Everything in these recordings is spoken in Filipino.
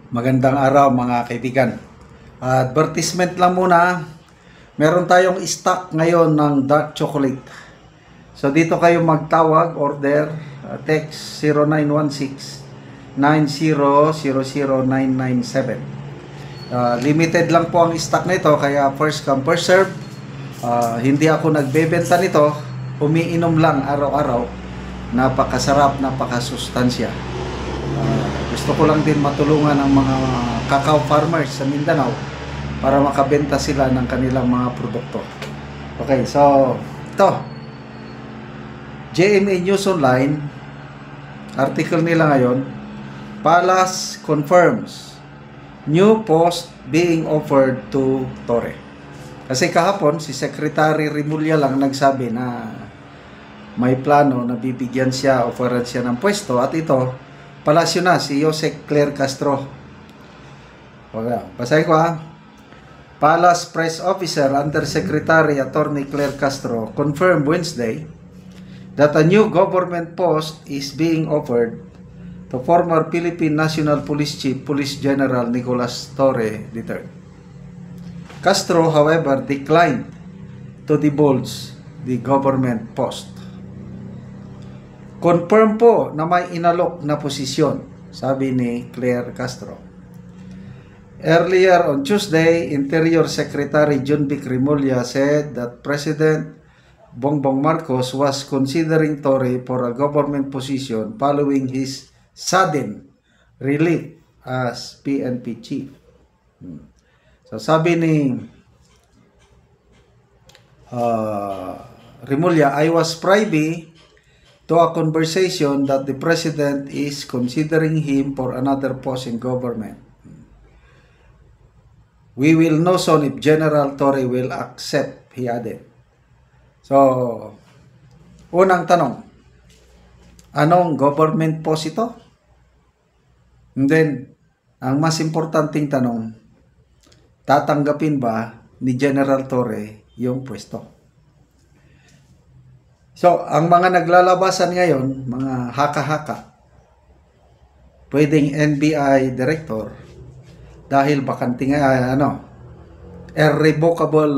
Magandang araw mga kaibigan. Advertisement lang muna. Meron tayong stock ngayon ng dark chocolate. So dito kayo magtawag, order, text 0916-9000997. Limited lang po ang stock nito kaya first come first serve. Hindi ako nagbebenta nito, umiinom lang araw-araw. Napakasarap, napakasustansya. Gusto ko lang din matulungan ang mga cacao farmers sa Mindanao para makabenta sila ng kanilang mga produkto. Okay, so ito GMA News Online, article nila ngayon, Palace confirms new post being offered to Torre. Kasi kahapon si Secretary Remulla lang nagsabi na may plano na bibigyan siya, offeran siya ng pwesto, at ito palasyo na si Jose Claire Castro. Okay, basahin ko ha. Palace Press Officer Undersecretary Attorney Claire Castro confirmed Wednesday that a new government post is being offered to former Philippine National Police Chief Police General Nicolas Torre III. Castro, however, declined to divulge the government post. Confirm po na may inalok na posisyon, sabi ni Claire Castro. Earlier on Tuesday, Interior Secretary John Vic Remulla said that President Bongbong Marcos was considering Torre for a government position following his sudden relief as PNP chief. So sabi ni Remulla, I was privy to a conversation that the president is considering him for another post in government. We will know soon if General Torre will accept, he added. So, unang tanong, anong government post ito? And then, ang mas importanteng tanong, tatanggapin ba ni General Torre yung pwesto? So, ang mga naglalabasan ngayon, mga haka-haka, pwedeng NBI director dahil bakante nga, irrevocable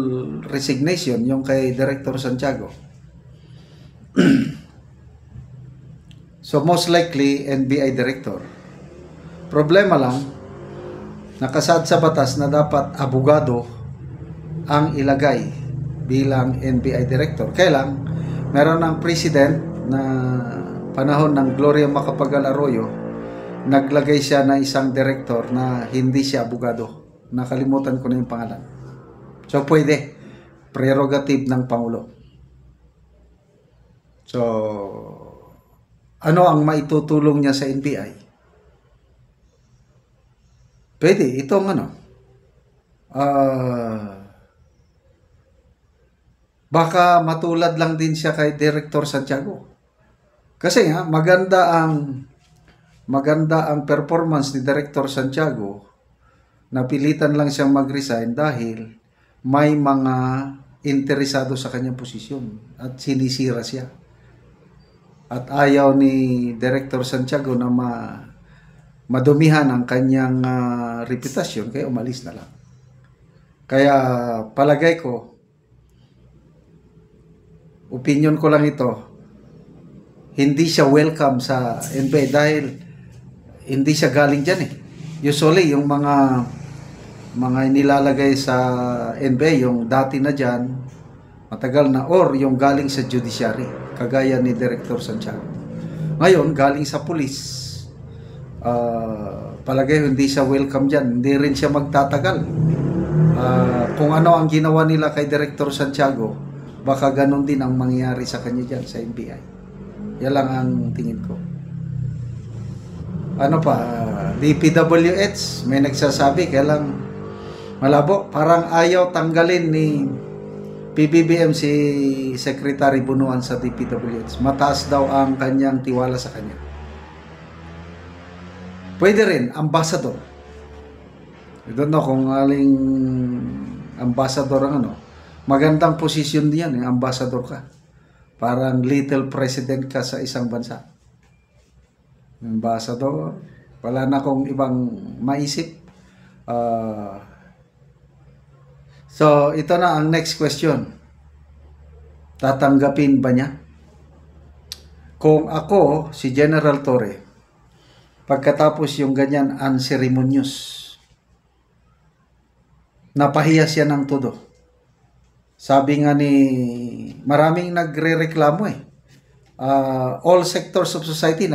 resignation yung kay Director Santiago. So, most likely, NBI director. Problema lang, nakasad sa batas na dapat abogado ang ilagay bilang NBI director. Kailang meron ng president na panahon ng Gloria Macapagal Arroyo, naglagay siya na isang director na hindi siya abogado. Nakalimutan ko na yung pangalan. So, pwede. Prerogative ng Pangulo. So, ano ang maitutulong niya sa NBI? Pwede. Itong baka matulad lang din siya kay Director Santiago. Kasi nga, maganda ang performance ni Director Santiago. Napilitan lang siyang mag-resign dahil may mga interesado sa kanyang posisyon at sinisira siya. At ayaw ni Director Santiago na madumihan ang kanyang reputasyon, kaya umalis na lang. Kaya palagay ko, opinion ko lang ito, hindi siya welcome sa NBI dahil hindi siya galing dyan eh. Usually, yung mga inilalagay sa NBI, yung dati na dyan, matagal na, or yung galing sa judiciary, kagaya ni Director Santiago. Ngayon, galing sa police, palagay hindi siya welcome dyan, hindi rin siya magtatagal. Kung ano ang ginawa nila kay Director Santiago, baka ganun din ang mangyayari sa kanya dyan sa NBI. Yan lang ang tingin ko. Ano pa, DPWH, may nagsasabi, kaya lang malabo, parang ayaw tanggalin ni PBBM si Secretary Bunuan sa DPWH. Mataas daw ang kanyang tiwala sa kanya. Pwede rin, ambassador. I don't know kung aling ambassador ang magandang posisyon diyan, ambassador ka. Parang little president ka sa isang bansa. Ambassador, Wala na akong ibang maisip. So, ito na ang next question. Tatanggapin ba niya? Kung ako, si General Torre, pagkatapos yung ganyan unceremonious, napahiya siya ng todo. Sabi nga ni, maraming nagre-reklamo eh. All sectors of society,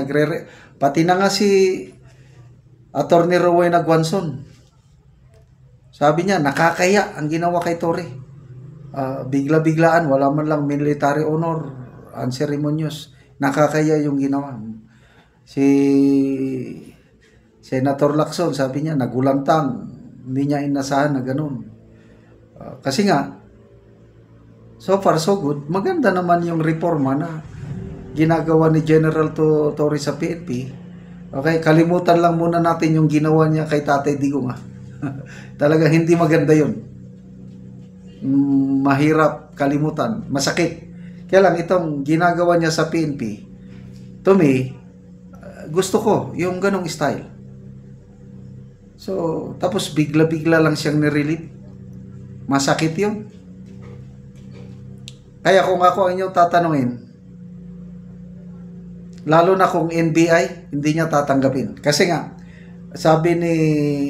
pati na nga si Attorney Rowena Guanzon. Sabi niya, nakakaya ang ginawa kay Torre. Bigla-biglaan, wala man lang military honor, unceremonious. Nakakaya yung ginawa. Si Senator Lacson, sabi niya, nagulantang. Hindi niya inasahan na ganun. Kasi nga, so far so good, maganda naman yung reforma na ginagawa ni General Torre sa PNP. Okay, kalimutan lang muna natin yung ginawa niya kay Tatay Digong. Talaga hindi maganda yun. Mahirap kalimutan, masakit. Kaya lang itong ginagawa niya sa PNP, to me, gusto ko yung ganong style. So, tapos bigla-bigla lang siyang nirelieve. Masakit yun. Kaya kung ako ang inyong tatanungin, lalo na kung NBI, hindi niya tatanggapin. Kasi nga, sabi ni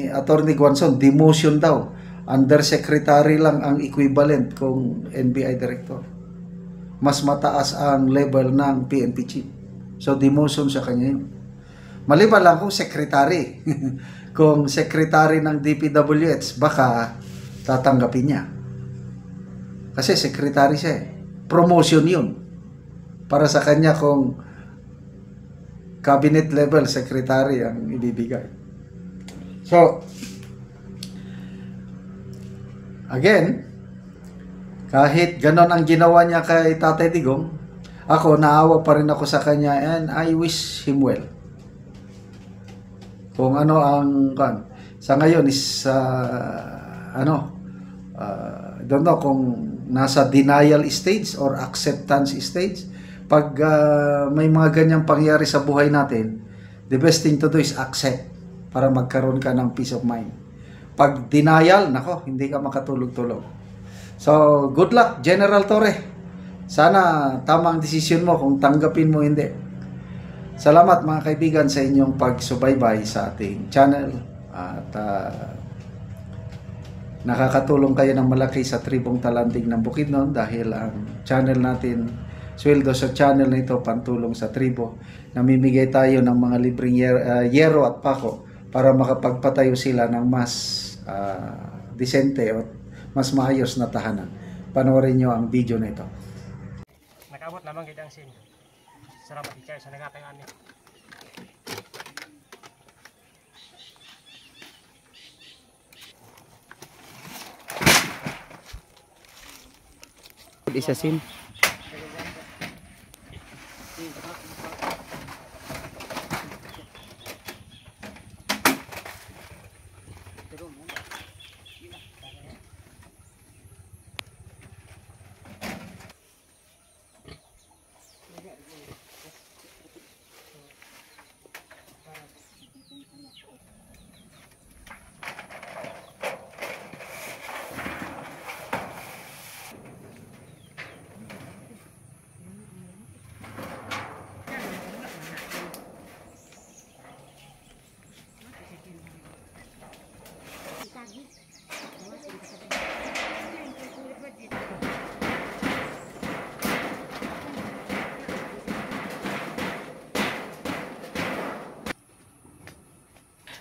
Attorney Guanzon, demotion daw. Undersecretary lang ang equivalent kung NBI Director. Mas mataas ang level ng PNP Chief. So, demotion sa kanya yun. Maliban lang kung secretary. Kung secretary ng DPWH, baka tatanggapin niya. Kasi secretary siya eh. Promotion yun. Para sa kanya kung cabinet level secretary ang ibibigay. So, again, kahit ganon ang ginawa niya kay Tatay Digong, ako, naawa pa rin ako sa kanya and I wish him well. Kung ano ang sa ngayon is don't know kung nasa denial stage or acceptance stage. Pag may mga ganyang pangyari sa buhay natin, the best thing to do is accept para magkaroon ka ng peace of mind. Pag denial, nako, hindi ka makatulog-tulog. So, good luck, General Torre. Sana tamang desisyon mo kung tanggapin mo hindi. Salamat mga kaibigan sa inyong pagsubaybay sa ating channel at nakakatulong kayo ng malaki sa Tribong Talandig ng Bukidnon dahil ang channel natin, sweldo sa channel na ito, pantulong sa tribo. Namimigay tayo ng mga libreng yero at pako para makapagpatayo sila ng mas disente o mas maayos na tahanan. Panoorin nyo ang video na ito. Nakabot naman kita ang sin. Salamat ikay sa nagkakayan niya. Isa sin.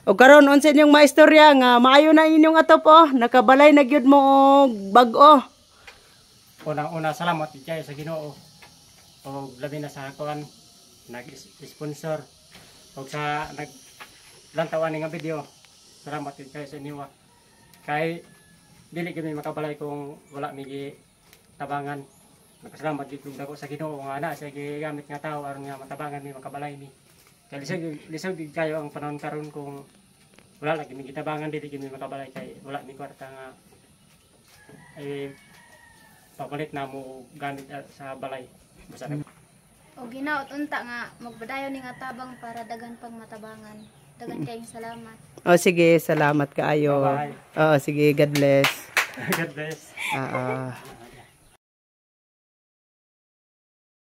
O karon unsa inyong maistorya nga maayo na inyong atop nakabalay na gyud mo og bag-o. Unang-una salamat ikay sa Ginoo. O labi na sa kuan nag-sponsor o sa naglantawan nga video. Salamat ikay sa inyo. Kay dili kami makabalay kung wala mi tabangan. Nagpasalamat gyud dako sa Ginoo nga ana sa gigamit nga tawo aron nga matabangan mi makabalay mi. Kaya lisag kayo ang panahon karon kung wala lagi may kitabangan dili kami makabalay kay wala mi kwarta nga ay papalit na mo gamit sa balay. Basta O ginaot unta nga magbadayon ni nga tabang para dagan pang matabangan. Dagan kayong salamat. O sige, salamat kaayo. Bye-bye. Oo, sige, God bless. God bless. Ah, ah.